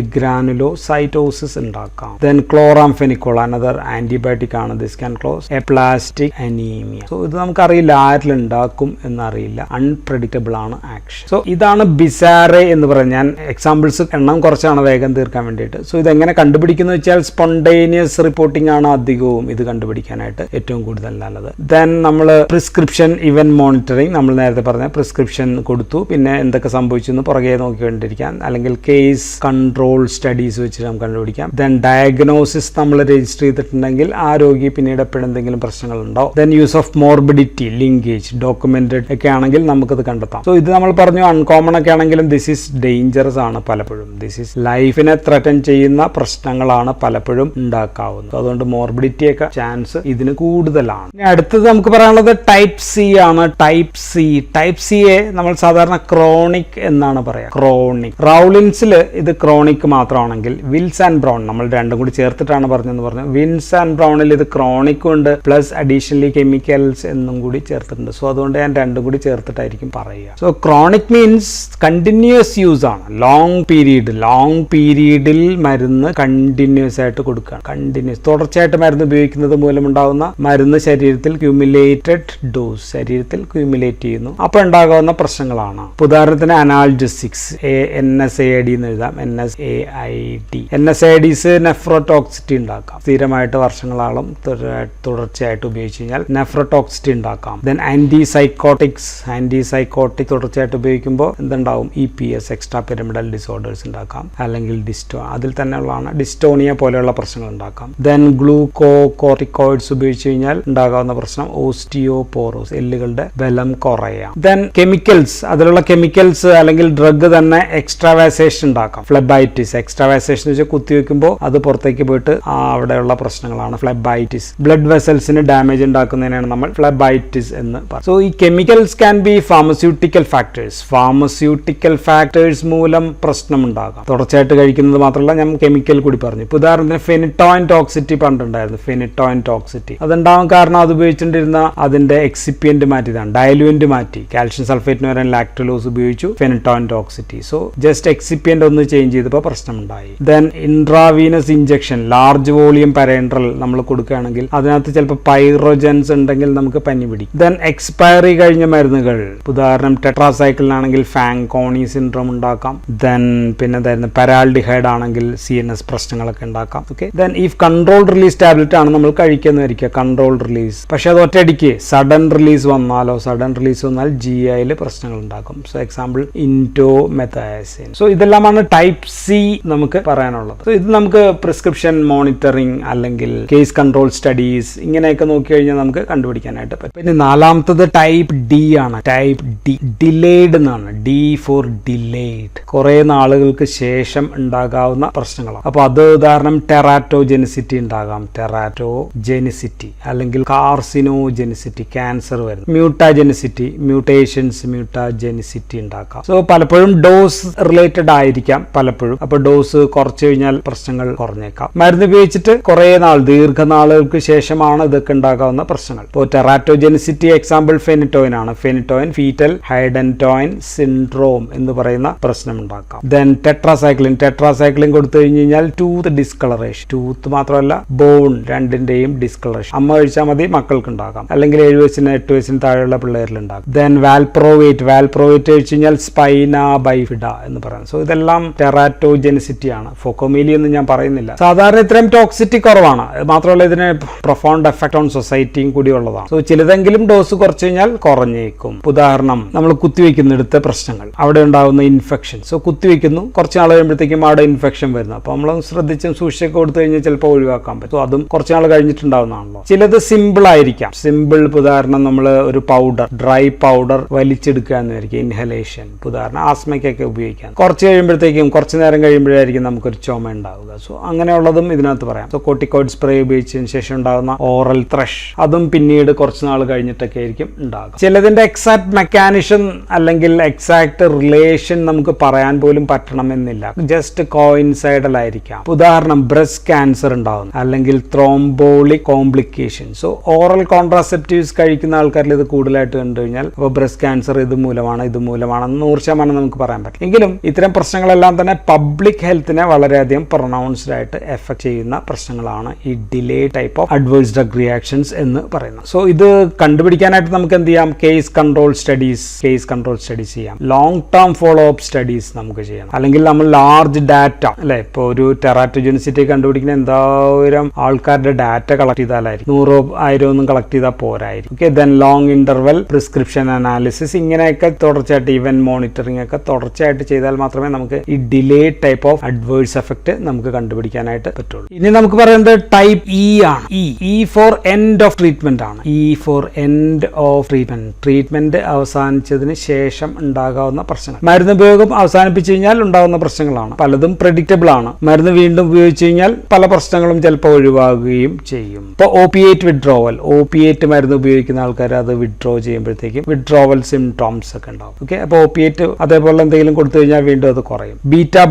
എഗ്രാനുലോസൈറ്റോസിസ് ഉണ്ടാക്കാം. ദെൻ ക്ലോറാംഫെനിക്കോൾ അനദർ ആന്റിബയോട്ടിക് ആണ്. This can cause aplastic anaemia. So ഇത് നമുക്കറിയില്ല ആരിൽ ഉണ്ടാക്കും എന്നറിയില്ല. അൺപ്രെഡിക്റ്റബിൾ ആണ് ആക്ഷൻ. സോ ഇതാണ് ബിസാറെ എന്ന് പറയുന്നത്. ഞാൻ എക്സാമ്പിൾസ് എണ്ണം കുറച്ചാണ് വേഗം തീർക്കാൻ വേണ്ടിയിട്ട്. സോ ഇതെങ്ങനെ കണ്ടുപിടിക്കുന്നു വെച്ചാൽ സ്പോണ്ടേനിയസ് റിപ്പോർട്ടിംഗ് ആണ് അധികവും ഇത് കണ്ടുപിടിക്കാനായിട്ട് ഏറ്റവും കൂടുതൽ നല്ലത്. ദെൻ നമ്മൾ പ്രിസ്ക്രിപ്ഷൻ ഇവന്റ് മോണിറ്ററിംഗ്, നമ്മൾ നേരത്തെ പറഞ്ഞ പ്രിസ്ക്രിപ്ഷൻ കൊടുത്തു, പിന്നെ എന്തൊക്കെ സംഭവിച്ചു എന്ന് പുറകെ നോക്കിക്കൊണ്ടിരിക്കാം. അല്ലെങ്കിൽ കേസ് കൺട്രോൾ സ്റ്റഡീസ് വെച്ചിട്ട് നമുക്ക് കണ്ടുപിടിക്കാം. ദെൻ ഡയഗ്നോസിസ് നമ്മൾ രജിസ്റ്റർ ചെയ്തിട്ടുണ്ടെങ്കിൽ ആ രോഗി പിന്നീട് എപ്പോഴെന്തെങ്കിലും പ്രശ്നങ്ങൾ ഉണ്ടാവും. Then use of morbidity, linkage, documented ഒക്കെ ആണെങ്കിൽ നമുക്കത് കണ്ടെത്താം. സോ ഇത് നമ്മൾ പറഞ്ഞു അൺകോമൺ ഒക്കെ ആണെങ്കിലും ദിസ് ഈസ് ഡേഞ്ചറസ് ആണ് പലപ്പോഴും. ദിസ് ഈസ് ലൈഫിനെ ത്രട്ടൻ ചെയ്യുന്ന പ്രശ്നങ്ങളാണ് പലപ്പോഴും ഉണ്ടാക്കാവുന്നത്. അതുകൊണ്ട് മോർബിഡിറ്റി ഒക്കെ ചാൻസ് ഇതിന് കൂടുതലാണ്. ഇനി അടുത്തത് നമുക്ക് പറയാനുള്ളത് ടൈപ്പ് സി ആണ്. ടൈപ്പ് സിയെ നമ്മൾ സാധാരണ ക്രോണിക് എന്നാണ് പറയാ. ക്രോണിക് റൗളിൻസിൽ ഇത് ക്രോണിക് മാത്രമാണെങ്കിൽ വിൽസ് ആൻഡ് ബ്രൗൺ നമ്മൾ രണ്ടും കൂടി ചേർത്തിട്ടാണ് പറഞ്ഞെന്ന് പറഞ്ഞു. വിൽസ് ആൻഡ് ബ്രൗണിൽ ഇത് ക്രോണിക്കും ഉണ്ട്, പ്ലസ് അഡീഷണലി കെമിക്കൽസ് എന്നും കൂടി ചേർത്തിട്ടുണ്ട്. സോ അതുകൊണ്ട് ഞാൻ രണ്ടും കൂടി ചേർത്തിട്ടായിരിക്കും പറയുക. So chronic means continuous use ആണ്. ലോങ് പീരീഡിൽ മരുന്ന് കണ്ടിന്യൂസ് ആയിട്ട് കൊടുക്കുകയാണ്. കണ്ടിന്യൂസ് തുടർച്ചയായിട്ട് മരുന്ന് ഉപയോഗിക്കുന്നത് മൂലമുണ്ടാകുന്ന മരുന്ന് ശരീരത്തിൽ ക്യൂമുലേറ്റഡ് ഡോസ് ശരീരത്തിൽ ക്യൂമുലേറ്റ് ചെയ്യുന്നു. അപ്പോൾ ഉണ്ടാകാവുന്ന പ്രശ്നങ്ങളാണ്. ഉദാഹരണത്തിന് അനാൽജസിക്സ്, NSAID എന്ന് എഴുതാം. NSAIDs നെഫ്രോടോക്സിറ്റി ഉണ്ടാക്കാം. സ്ഥിരമായിട്ട് വർഷങ്ങളോളം തുടർച്ചയായിട്ട് ഉപയോഗിച്ച് കഴിഞ്ഞാൽ നെഫ്രോടോക്സിറ്റി ഉണ്ടാക്കാം. ദെൻ ആന്റിസൈക്കോട്ടിക് തുടർച്ചയായിട്ട് ഉപയോഗിക്കുമ്പോൾ എന്തുണ്ടാവും? EPS, എക്സ്ട്രാ പിരമിഡൽ ഡിസോർഡേഴ്സ് ഉണ്ടാക്കാം. അല്ലെങ്കിൽ അതിൽ തന്നെ ഉള്ളതാണ് ഡിസ്റ്റോണിയ പോലെയുള്ള പ്രശ്നങ്ങൾ ഉണ്ടാക്കാം. ദെൻ ഗ്ലൂക്കോകോർട്ടിക്കോയിഡ്സ് ഉപയോഗിച്ച് കഴിഞ്ഞാൽ ഉണ്ടാകാവുന്ന പ്രശ്നം ഓസ്റ്റിയോപോറോസ്, എല്ലുകളുടെ ബലം കുറയാം. ദെൻ കെമിക്കൽസ്, അതിലുള്ള കെമിക്കൽസ് അല്ലെങ്കിൽ ഡ്രഗ് തന്നെ എക്സ്ട്രാവാസേഷൻ ഉണ്ടാക്കാം. ഫ്ലെബൈറ്റിസ്, എക്സ്ട്രാവാസേഷൻ എന്ന് വെച്ചാൽ കുത്തിവെക്കുമ്പോൾ അത് പുറത്തേക്ക് പോയിട്ട് അവിടെയുള്ള പ്രശ്നങ്ങളാണ് ഫ്ലെബൈറ്റിസ്. ബ്ലഡ് വെസൽസിന് ഡാമേജ് ഉണ്ടാക്കുന്നതിനാണ് നമ്മൾ ഫ്ലെബൈറ്റിസ് എന്ന് പറയുന്നത്. സോ ഈ chemicals can be pharmaceutical factors മൂലം പ്രശ്നമുണ്ടാകാം. തുടർച്ചയായിട്ട് കഴിക്കുന്നത് മാത്രമല്ല, ഞാൻ കെമിക്കൽ കൂടി പറഞ്ഞു. ഇപ്പോൾ ഉദാഹരണത്തിന് ഫെനിറ്റോയിൻ ടോക്സിറ്റി പണ്ടുണ്ടായിരുന്നു. ഫെനിറ്റോയിൻ ടോക്സിറ്റി അതുണ്ടാവാൻ കാരണം അത് ഉപയോഗിച്ചിട്ടിരുന്ന അതിന്റെ എക്സിപ്പിയന്റ് മാറ്റിയതാണ്, ഡയലുവന്റ് മാറ്റി. കാൽഷ്യം സൾഫേറ്റിന് വരാൻ ലാക്ടലോസ് ഉപയോഗിച്ചു, phenytoin toxicity. So just excipient ഒന്ന് ചേഞ്ച് ചെയ്തപ്പോൾ പ്രശ്നമുണ്ടായി. Then intravenous injection, large volume parenteral നമ്മൾ കൊടുക്കുകയാണെങ്കിൽ അതിനകത്ത് ചിലപ്പോൾ പൈറോജൻസ് ഉണ്ടെങ്കിൽ നമുക്ക് പനി പിടിക്കും. ദെൻ എക്സ്പയറി കഴിഞ്ഞ മരുന്നുകൾ, ഉദാഹരണം ടെട്രാസൈക്കിളിനാണെങ്കിൽ ഫാങ്കോൺ ഫാങ്കോണി സിൻഡ്രോം ഉണ്ടാക്കാം. ദെൻ പിന്നെ എന്തായിരുന്നു പാരാൽഡിഹൈഡ് ആണെങ്കിൽ CNS പ്രശ്നങ്ങളൊക്കെ ഉണ്ടാക്കാം. ഓക്കെ, ദെൻ ഈ കൺട്രോൾ റിലീസ് ടാബ്ലറ്റ് ആണ് നമ്മൾ കഴിക്കുന്നതായിരിക്കുക, കൺട്രോൾ റിലീസ്. പക്ഷെ അത് ഒറ്റയടിക്ക് സഡൻ റിലീസ് വന്നാലോ, സഡൻ റിലീസ് വന്നാൽ GIയിൽ പ്രശ്നങ്ങൾ ഉണ്ടാക്കും. So example indomethacin. സോ ഇതെല്ലാമാണ് ടൈപ്പ് C നമുക്ക് പറയാനുള്ളത്. സോ ഇത് നമുക്ക് പ്രിസ്ക്രിപ്ഷൻ മോണിറ്ററിംഗ് അല്ലെങ്കിൽ കേസ് കൺട്രോൾ സ്റ്റഡീസ് ഇങ്ങനെയൊക്കെ നോക്കി കഴിഞ്ഞാൽ നമുക്ക് കണ്ടുപിടിക്കാനായിട്ട് പറ്റും. പിന്നെ നാലാമത്തത് ടൈപ്പ് D ആണ്. ടൈപ്പ് D ഡിലേഡ് എന്നാണ്. D ഫോർ ഡിലേഡ്, കുറെ നാളുകൾക്ക് ശേഷം ഉണ്ടാകാവുന്ന പ്രശ്നങ്ങളാണ്. അപ്പൊ അത് ഉദാഹരണം ടെറാറ്റോജെനിസിറ്റി ഉണ്ടാകാം, ടെറാറ്റോജെനിസിറ്റി അല്ലെങ്കിൽ കാർസിനോജെനിസിറ്റി, ക്യാൻസർ വരുന്നത്, മ്യൂട്ടാജെനിസിറ്റി, മ്യൂട്ടേഷൻസ്, മ്യൂട്ടാജെനിസിറ്റി ഉണ്ടാക്കാം. സോ പലപ്പോഴും ഡോസ് റിലേറ്റഡ് ആയിരിക്കാം പലപ്പോഴും. അപ്പൊ ഡോസ് കുറച്ച് കഴിഞ്ഞാൽ പ്രശ്നങ്ങൾ കുറഞ്ഞേക്കാം. മരുന്ന് ഉപയോഗിച്ചിട്ട് കുറെ നാൾ, ദീർഘനാളുകൾക്ക് ശേഷമാണ് ഇതൊക്കെ ഉണ്ടാകാവുന്ന പ്രശ്നങ്ങൾ. ഇപ്പോൾ ടെറാറ്റോജെനിസിറ്റി എക്സാമ്പിൾ ഫെനിറ്റോയിൻ ആണ്. ഫെനിറ്റോയിൻ ഫീറ്റൽ ഹൈഡൻറ്റോയിൻ സിൻഡ്രോം എന്ന് പറയുന്ന പ്രശ്നം ഉണ്ടാക്കാം. ദെൻ ടെട്രാസൈക്ലിൻ കൊടുത്തു കഴിഞ്ഞാൽ ടൂത്ത് ഡിസ്കളറേഷൻ, ടൂത്ത് മാത്രമല്ല ബോൺ രണ്ടിന്റെയും ഡിസ്കളറേഷൻ. അമ്മ കഴിച്ചാൽ മതി, മക്കൾക്ക് ഉണ്ടാകാം, അല്ലെങ്കിൽ 7 വയസ്സിന് 8 വയസ്സിന് താഴെയുള്ള പിള്ളേരിൽ ഉണ്ടാകും. ദെൻ വാൽപ്രോവേറ്റ് കഴിച്ചു കഴിഞ്ഞാൽ സ്പൈന ബൈഫിഡ എന്ന് പറയുന്നത്. സോ ഇതെല്ലാം ടെറാറ്റോജെനിസിറ്റി ആണ്. ഫോക്കോമീലി എന്ന് ഞാൻ പറയുന്നില്ല. സാധാരണ ഇത്രയും ടോക്സിറ്റി കുറവാണ്, മാത്രമല്ല ഇതിന് പ്രൊഫൗണ്ട് എഫക്ട് ഓൺ സൊസൈറ്റിയും കൂടി ഉള്ളതാണ്. സോ ചിലതെങ്കിലും ഡോസ് കുറച്ച് കഴിഞ്ഞാൽ കുറഞ്ഞേക്കും. ഉദാഹരണം, നമ്മൾ കുത്തിവെക്കുന്നിടത്തെ പ്രശ്നങ്ങൾ, അവിടെ ഉണ്ടാകുന്ന ഇൻഫെക്ഷൻ. സോ കുത്തിവെക്കുന്നു, കുറച്ച് നാൾ കഴിയുമ്പോഴത്തേക്കും അവിടെ ഇൻഫെക്ഷൻ വരുന്നു. അപ്പോൾ നമ്മൾ ശ്രദ്ധിച്ചും സൂക്ഷിച്ചൊക്കെ കൊടുത്തു കഴിഞ്ഞാൽ ചിലപ്പോൾ ഒഴിവാക്കാൻ പറ്റും. അതും കുറച്ച് നാൾ കഴിഞ്ഞിട്ടുണ്ടാവുന്നതാണല്ലോ. ചിലത് സിമ്പിൾ ആയിരിക്കാം. സിമ്പിൾ ഉദാഹരണം, നമ്മൾ ഒരു പൗഡർ, ഡ്രൈ പൗഡർ വലിച്ചെടുക്കുക എന്നായിരിക്കും, ഇൻഹലേഷൻ. ഉദാഹരണം ആസ്മയ്ക്കൊക്കെ ഉപയോഗിക്കാം. കുറച്ച് കഴിയുമ്പോഴത്തേക്കും, കുറച്ച് നേരം കഴിയുമ്പോഴായിരിക്കും നമുക്കൊരു ചുമ ഉണ്ടാവുക. സോ അങ്ങനെയുള്ളതും ഇതിനകത്ത് പറയാം. സോ കോർട്ടിക്കോയിഡ് സ്പ്രേ ഉപയോഗിച്ചതിന് ശേഷം ഉണ്ടാകുന്ന ഓറൽ ത്രഷ്, അതും പിന്നീട് കുറച്ച് നാൾ കഴിഞ്ഞിട്ടൊക്കെ ആയിരിക്കും ഉണ്ടാകുക. ചിലതിന്റെ എക്സാക്ട് മെക്കാനിസം അല്ലെങ്കിൽ എക്സാക്ട് റിലേഷൻ നമുക്ക് പറയാൻ പോലും പറ്റണമെന്നില്ല. ജസ്റ്റ് കോയിൻസൈഡൽ ആയിരിക്കാം. ഉദാഹരണം, ബ്രസ്റ്റ് ക്യാൻസർ ഉണ്ടാകുന്നു അല്ലെങ്കിൽ ത്രോംബോളിക് കോംപ്ലിക്കേഷൻ. സോ ഓറൽ കോൺട്രാസെപ്റ്റീവ്സ് കഴിക്കുന്ന ആൾക്കാരിൽ ഇത് കൂടുതലായിട്ട് കണ്ടു കഴിഞ്ഞാൽ അപ്പോൾ ബ്രസ്റ്റ് ക്യാൻസർ ഇത് മൂലമാണെന്ന് 100% നമുക്ക് പറയാൻ പറ്റും. എങ്കിലും ഇത്തരം പ്രശ്നങ്ങളെല്ലാം തന്നെ പബ്ലിക് ഹെൽത്തിനെ വളരെയധികം പ്രൊണൗൺസ്ഡ് ആയിട്ട് എഫക്ട് ചെയ്യുന്ന പ്രശ്നങ്ങളാണ് ഈ delay type of adverse drug reactions എന്ന് പറയുന്നത്. സോ ഇത് കണ്ടുപിടിക്കാനായിട്ട് നമുക്ക് എന്ത് ചെയ്യാം? കേസ് കൺട്രോൾ സ്റ്റഡീസ് ചെയ്യാം. Long term follow up studies നമുക്ക് ചെയ്യാം. അല്ലെങ്കിൽ നമ്മൾ ലാർജ് ഡാറ്റ, അല്ലെ, ഇപ്പോൾ ഒരു ടെറാറ്റോജെനിസിറ്റി കണ്ടുപിടിക്കുന്ന എന്തോരം ആൾക്കാരുടെ ഡാറ്റ കളക്ട് ചെയ്താലായിരിക്കും. 100,000 ഒന്നും കളക്ട് ചെയ്താൽ പോരായിരിക്കും. Okay, then long interval prescription analysis, ഇങ്ങനെയൊക്കെ തുടർച്ചയായിട്ട് ഇവന്റ് മോണിറ്ററിംഗ് ഒക്കെ തുടർച്ചയായിട്ട് ചെയ്താൽ മാത്രമേ നമുക്ക് ഈ delay type of adverse effect നമുക്ക് കണ്ടുപിടിക്കാനായിട്ട് പറ്റുള്ളൂ. ഇനി നമുക്ക് പറയുന്നത് ടൈപ്പ് E ആണ്. E for end of treatment ആണ്. E for end of treatment അവസാനിച്ചതിന് ശേഷം ഉണ്ടാകാവുന്ന പ്രശ്നങ്ങൾ. മരുന്ന് ഉപയോഗം അവസാനിപ്പിച്ചു കഴിഞ്ഞാൽ ഉണ്ടാകുന്ന പ്രശ്നങ്ങളാണ്. പലതും പ്രെഡിക്റ്റബിൾ ആണ്. മരുന്ന് വീണ്ടും ഉപയോഗിച്ചു കഴിഞ്ഞാൽ പല പ്രശ്നങ്ങളും ചിലപ്പോൾ ഒഴിവാകുകയും ചെയ്യും. ഇപ്പോൾ ഓപ്പിയേറ്റ് മരുന്ന് ഉപയോഗിക്കുന്ന ആൾക്കാർ അത് വിഡ്രോ ചെയ്യുമ്പോഴത്തേക്കും വിഡ്രോവൽ സിംറ്റോംസ് ഒക്കെ ഉണ്ടാവും. ഓക്കെ, അപ്പോൾ ഓപ്പിയേറ്റ് അതേപോലെ എന്തെങ്കിലും കൊടുത്തു കഴിഞ്ഞാൽ വീണ്ടും അത് കുറയും. ബീറ്റാ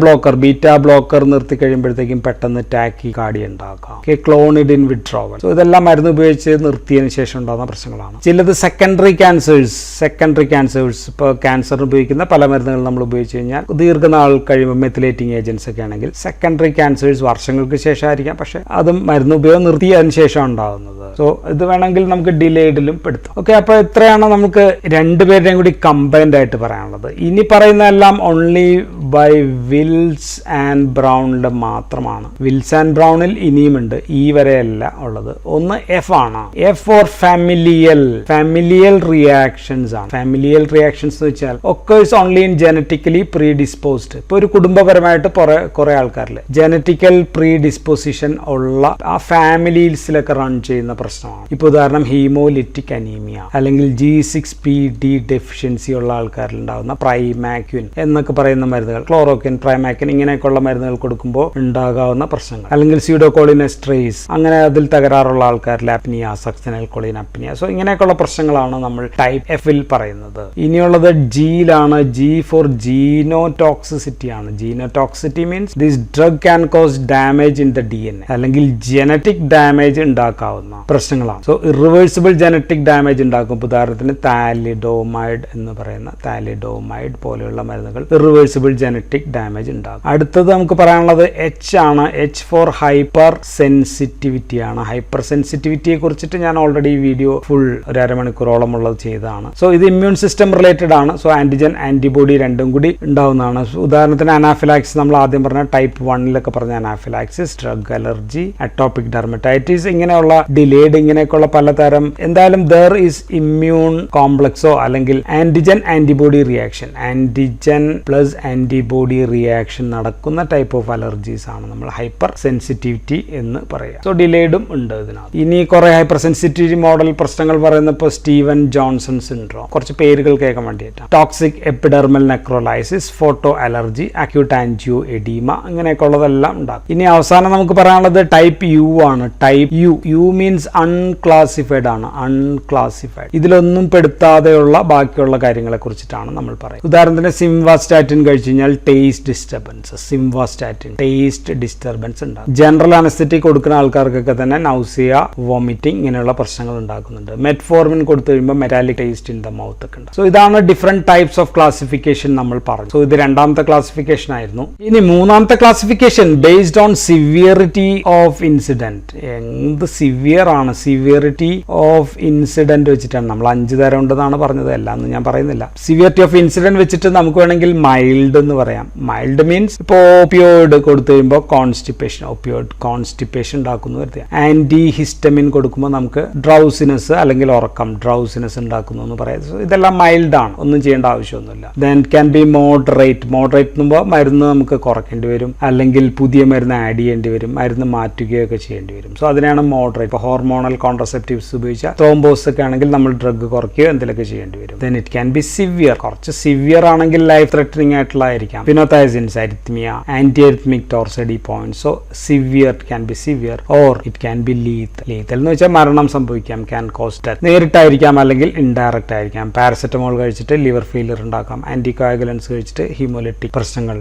ബ്ലോക്കർ നിർത്തി കഴിയുമ്പോഴത്തേക്കും പെട്ടെന്ന് ടാക്കി കാർഡി ഉണ്ടാക്കാം. Clonidine withdrawal. സോ ഇതെല്ലാം മരുന്ന് ഉപയോഗിച്ച് നിർത്തിയതിനു ശേഷം ഉണ്ടാകുന്ന പ്രശ്നങ്ങളാണ്. ചിലത് സെക്കൻഡറി ക്യാൻസേഴ്സ്, ഇപ്പോൾ ക്യാൻസർ ഉപയോഗിക്കുന്ന പല മരുന്നുകൾ നമ്മൾ ഉപയോഗിച്ച് കഴിഞ്ഞാൽ ദീർഘനാൾ കഴിയുമ്പോൾ മെത്തിലേറ്റിംഗ് ഏജൻസ് ഒക്കെ ആണെങ്കിൽ സെക്കൻഡറി ക്യാൻസേഴ്സ് വർഷങ്ങൾക്ക് ശേഷമായിരിക്കാം, പക്ഷെ അതും മരുന്ന് ഉപയോഗം നിർത്തിയതിനു ശേഷം ഉണ്ടാകുന്നത്. സോ ഇത് വേണമെങ്കിൽ നമുക്ക് ഡിലേഡിലും പെടുത്താം. ഓക്കെ, അപ്പോൾ ഇത്രയാണ് നമുക്ക് രണ്ടുപേരുടെയും കൂടി കമ്പൈൻഡ് ആയിട്ട് പറയാനുള്ളത്. ഇനി പറയുന്നതെല്ലാം ഓൺലി ബൈ വിൽസ് ആൻഡ് ബ്രൗണിൽ മാത്രമാണ്. വിൽസ് ആൻഡ് ബ്രൗണിൽ ഇനിയുമുണ്ട്, ഈ വരെയല്ല ഉള്ളത്. ഒന്ന് F ആണ്. F ഫോർ ഫാമിലിയൽ റിയാക്ഷൻസ് ആണ്. ഫാമിലിയൽ റിയാക്ഷൻസ് എന്ന് വെച്ചാൽ occurs only in genetically predisposed. ഇപ്പോൾ ഒരു കുടുംബപരമായിട്ട് കുറെ ആൾക്കാരിൽ ജനറ്റിക്കൽ പ്രീഡിസ്പോസിഷൻ ഉള്ള ആ ഫാമിലീസിലൊക്കെ റൺ ചെയ്യുന്ന പ്രശ്നമാണ്. ഇപ്പോൾ ഉദാഹരണം ഹീമോലിറ്റിക് അനീമിയ അല്ലെങ്കിൽ G6PD ഡെഫിഷ്യൻസി ഉള്ള ആൾക്കാരിൽ ഉണ്ടാകുന്ന പ്രൈമാക്വിൻ എന്നൊക്കെ പറയുന്ന മരുന്നുകൾ, ക്ലോറോക്വിൻ, പ്രൈമാക്വിൻ ഇങ്ങനെയൊക്കെയുള്ള മരുന്നുകൾ കൊടുക്കുമ്പോൾ ഉണ്ടാകാവുന്ന പ്രശ്നങ്ങൾ. അല്ലെങ്കിൽ സ്യൂഡോകോളിനെസ്ട്രേസ്, അങ്ങനെ അതിൽ തകരാറുള്ള ആൾക്കാരിൽ അപ്നിയ, സക്സനൽ കോളിൻ അപ്നിയ. സോ ഇങ്ങനെയൊക്കെയുള്ള പ്രശ്നങ്ങളാണ് നമ്മൾ ടൈപ്പ് Fൽ പറയുന്നത്. ഇനിയുള്ളത് Gയിലാണ്. G ഫോർ ജീനോടോക്സിസിറ്റി ആണ്. Genotoxicity means this drug can cause damage in the DNA അല്ലെങ്കിൽ ജനറ്റിക് ഡാമേജ് ഉണ്ടാക്കാവുന്ന പ്രശ്നങ്ങളാണ്. സോ ഇറിവേഴ്സിബിൾ ജനറ്റിക് ഡാമേജ് ഉണ്ടാക്കും. ഉദാഹരണത്തിന് താലിഡോമൈഡ് എന്ന് പറയുന്ന താലിഡോമൈഡ് പോലെയുള്ള മരുന്നുകൾ ഇറിവേഴ്സിബിൾ ജനറ്റിക് ഡാമേജ് ഉണ്ടാകും. അടുത്തത് നമുക്ക് പറയാനുള്ളത് H ആണ്. H ഫോർ ഹൈപ്പർ സെൻസിറ്റിവിറ്റി ആണ്. ഹൈപ്പർ സെൻസിറ്റിവിറ്റിയെ കുറിച്ചിട്ട് ഞാൻ ഓൾറെഡി വീഡിയോ ഫുൾ ഒരു 1.5 മണിക്കൂറോളം ഉള്ളത് ചെയ്തതാണ്. സോ ഇത് ഇമ്മ്യൂൺ സിസ്റ്റം റിലേറ്റഡ് ആണ്. സോ ആന്റിജൻ ആന്റിബോഡി രണ്ടും കൂടി ഉണ്ടാവുന്നതാണ്. ഉദാഹരണത്തിന് അനാഫിലാക്സിസ് നമ്മൾ ആദ്യം പറഞ്ഞ ടൈപ്പ് 1 പറഞ്ഞ anaphylaxis, drug allergy, atopic dermatitis, ഇങ്ങനെയുള്ള ഡിലേഡ് ഇങ്ങനെയൊക്കെയുള്ള പലതരം എന്തായാലും ദർ ഈസ് ഇമ്മ്യൂൺ കോംപ്ലക്സോ അല്ലെങ്കിൽ antigen antibody reaction, antigen plus antibody reaction നടക്കുന്ന ടൈപ്പ് ഓഫ് അലർജീസ് ആണ് നമ്മൾ ഹൈപ്പർ സെൻസിറ്റിവിറ്റി എന്ന് പറയുക. സോ ഡിലേഡും ഉണ്ട് ഇതിനകത്ത്. ഇനി കുറെ ഹൈപ്പർ സെൻസിറ്റിവിറ്റി മോഡൽ പ്രശ്നങ്ങൾ പറയുന്നപ്പോൾ സ്റ്റീവൻ ജോൺസൺ സിൻഡ്രോം, കുറച്ച് പേരുകൾ കേൾക്കാൻ വേണ്ടിയിട്ടാണ്. Toxic epidermal necrolysis, photo allergy, acute angio oedema, അങ്ങനെയൊക്കെ ഉള്ളതെല്ലാം ഉണ്ടാകും. ഇനി അവസാനം നമുക്ക് പറയാനുള്ളത് ടൈപ്പ് യു ആണ്. ടൈപ്പ് യു മീൻസ് അൺക്ലാസിഫൈഡ് ആണ്, അൺക്ലാസിഫൈഡ്. ഇതിലൊന്നും പെടുത്താതെയുള്ള ബാക്കിയുള്ള കാര്യങ്ങളെ കുറിച്ചിട്ടാണ് നമ്മൾ പറയുന്നത്. ഉദാഹരണത്തിന് സിംവാസ്റ്റാറ്റിൻ കഴിച്ചു കഴിഞ്ഞാൽ taste disturbance, simvastatin taste disturbance ഉണ്ടാകും. ജനറൽ അനസ്തെറ്റിക് കൊടുക്കുന്ന ആൾക്കാർക്കൊക്കെ തന്നെ നൗസിയ, വോമിറ്റിംഗ് ഇങ്ങനെയുള്ള പ്രശ്നങ്ങൾ ഉണ്ടാക്കുന്നുണ്ട്. മെറ്റ്ഫോർമിൻ കൊടുത്തു കഴിയുമ്പോൾ metallic taste in the mouth ഒക്കെ ഉണ്ട്. സോ ഇതാണ് ഡിഫറെന്റ് ടൈപ്സ് ഓഫ് ക്ലാസിഫിക്കേഷൻ നമ്മൾ പറഞ്ഞു. സോ ഇത് രണ്ടാമത്തെ ക്ലാസിഫിക്കേഷൻ ആയിരുന്നു. ഇനി മൂന്നാമത്തെ classification based on severity of incident. എന്ത് സിവിയർ ആണ്, സിവിയറിറ്റി ഓഫ് ഇൻസിഡന്റ് വെച്ചിട്ടാണ്. നമ്മൾ 5 തരം ഉണ്ടെന്നാണ് പറഞ്ഞത്, എല്ലാം ഞാൻ പറയുന്നില്ല. സിവിയറിറ്റി ഓഫ് ഇൻസിഡന്റ് വെച്ചിട്ട് നമുക്ക് വേണമെങ്കിൽ മൈൽഡ് എന്ന് പറയാം. മൈൽഡ് മീൻസ് ഇപ്പോൾ ഓപ്പിയോയിഡ് കൊടുത്തു കഴിയുമ്പോൾ കോൺസ്റ്റിപ്പേഷൻ, ഓപ്പിയോയിഡ് കോൺസ്റ്റിപ്പേഷൻ ഉണ്ടാക്കുന്നു കരുതുക. ആന്റി ഹിസ്റ്റമിൻ കൊടുക്കുമ്പോൾ നമുക്ക് ഡ്രൗസിനെസ് അല്ലെങ്കിൽ ഉറക്കം, ഡ്രൗസിനെസ് ഉണ്ടാക്കുന്നു എന്ന് പറയാം. ഇതെല്ലാം മൈൽഡ് ആണ്, ഒന്നും ചെയ്യേണ്ട ആവശ്യമൊന്നുമില്ല. Then can be moderate. Moderate എന്നുമ്പോൾ മരുന്ന് നമുക്ക് കുറയ്ക്കേണ്ടി വരും, അല്ലെങ്കിൽ പുതിയ മരുന്ന് ആഡ് ചെയ്യേണ്ടി വരും, മരുന്ന് മാറ്റുകയൊക്കെ ചെയ്യേണ്ടി വരും. സോ അതിനാണ് മോഡറേറ്റ്. ഇപ്പോൾ ഹോർമോണൽ കോൺട്രസെപ്റ്റീവ്സ് ഉപയോഗിച്ച ത്രോംബോസ് ഒക്കെ ആണെങ്കിൽ നമ്മൾ ഡ്രഗ് കുറയ്ക്കുകയോ എന്തെങ്കിലുമൊക്കെ ചെയ്യേണ്ടി വരും. Then it can be severe. കുറച്ച് സിവിയർ ആണെങ്കിൽ ലൈഫ് ത്രെറ്റനിങ് ആയിട്ടുള്ളതായിരിക്കാം. Phenothiazines, arrhythmia, anti arrhythmic torsade de pointes. So severe can be severe or it can be lethal. Lethal എന്ന് വെച്ചാൽ മരണം സംഭവിക്കാം, ക്യാൻ കോസ് ഡെത്ത്. നേരിട്ടായിരിക്കാം അല്ലെങ്കിൽ ഇൻഡയറക്റ്റ് ആയിരിക്കാം. പാരസെറ്റമോൾ കഴിച്ചിട്ട് ലിവർ ഫെയിലിയർ ഉണ്ടാക്കാം, ആന്റികോയാഗുലൻസ് കഴിച്ചിട്ട് ഹീമോലിറ്റിക് പ്രശ്നങ്ങൾ,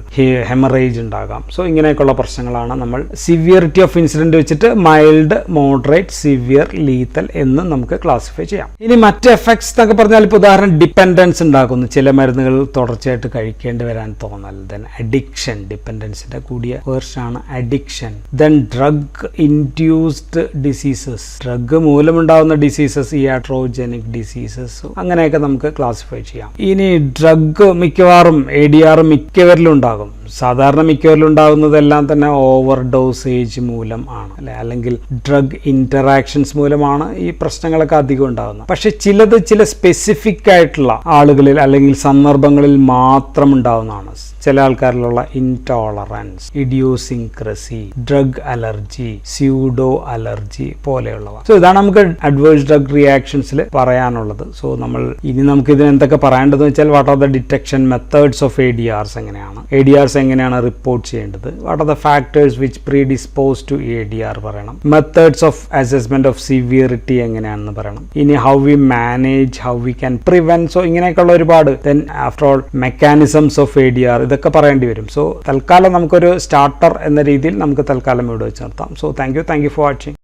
ഹെമറേജ് ഉണ്ടാകാം. സോ ഇങ്ങനെയൊക്കെയുള്ള പ്രശ്നങ്ങളാണ് നമ്മൾ സിവിയറിറ്റി ഓഫ് ഇൻസിഡന്റ് വെച്ചിട്ട് മൈൽഡ്, മോഡറേറ്റ്, സിവിയർ, ലീത്തൽ എന്ന് നമുക്ക് ക്ലാസിഫൈ ചെയ്യാം. ഇനി മറ്റ് എഫക്ട്സ് എന്നൊക്കെ പറഞ്ഞാൽ ഇപ്പോൾ ഉദാഹരണം ഡിപ്പെൻഡൻസ് ഉണ്ടാക്കുന്നു. ചില മരുന്നുകൾ തുടർച്ചയായിട്ട് കഴിക്കേണ്ടി വരാൻ തോന്നൽ. ദെൻ അഡിക്ഷൻ, ഡിപ്പെൻഡൻസിന്റെ കൂടിയ വേർഷനാണ് addiction. Then drug induced diseases, drug മൂലമുണ്ടാകുന്ന ഡിസീസസ്, ഇയാട്രോജനിക് ഡിസീസസ്, അങ്ങനെയൊക്കെ നമുക്ക് ക്ലാസിഫൈ ചെയ്യാം. ഇനി ഡ്രഗ് മിക്കവാറും ADR മിക്കവരിലും ഉണ്ടാകും. സാധാരണ മിക്കവരിലും ഉണ്ടാകുന്നതെല്ലാം തന്നെ ഓവർ ഡോസേജ് മൂലം ആണ്, അല്ലെ, അല്ലെങ്കിൽ ഡ്രഗ് ഇന്ററാക്ഷൻസ് മൂലമാണ് ഈ പ്രശ്നങ്ങളൊക്കെ അധികം ഉണ്ടാകുന്നത്. പക്ഷെ ചിലത് ചില സ്പെസിഫിക് ആയിട്ടുള്ള ആളുകളിൽ അല്ലെങ്കിൽ സന്ദർഭങ്ങളിൽ മാത്രം ഉണ്ടാകുന്നതാണ്. ചില ആൾക്കാരിലുള്ള intolerance, idiosyncrasy, drug allergy, pseudo allergy പോലെയുള്ളവ. സോ ഇതാണ് നമുക്ക് അഡ്വേഴ്സ് ഡ്രഗ് റിയാക്ഷൻസിൽ പറയാനുള്ളത്. സോ ഇനി നമുക്ക് ഇതിന് എന്തൊക്കെ പറയേണ്ടതെന്ന് വെച്ചാൽ what are the detection methods of ADRs, എങ്ങനെയാണ് ADRs എങ്ങനെയാണ് റിപ്പോർട്ട് ചെയ്യേണ്ടത്, what are the factors which predispose to ADR പറയണം, methods of assessment of severity എങ്ങനെയാണെന്ന് പറയണം. ഇനി how we manage, how we can prevent, so ഇങ്ങനെയൊക്കെയുള്ള ഒരുപാട്. Then after all mechanisms of ADR ഇതൊക്കെ പറയേണ്ടി വരും. സോ തൽക്കാലം നമുക്കൊരു സ്റ്റാർട്ടർ എന്ന രീതിയിൽ നമുക്ക് തൽക്കാലം ഇവിടെ വെച്ച് നിർത്താം. So thank you for watching.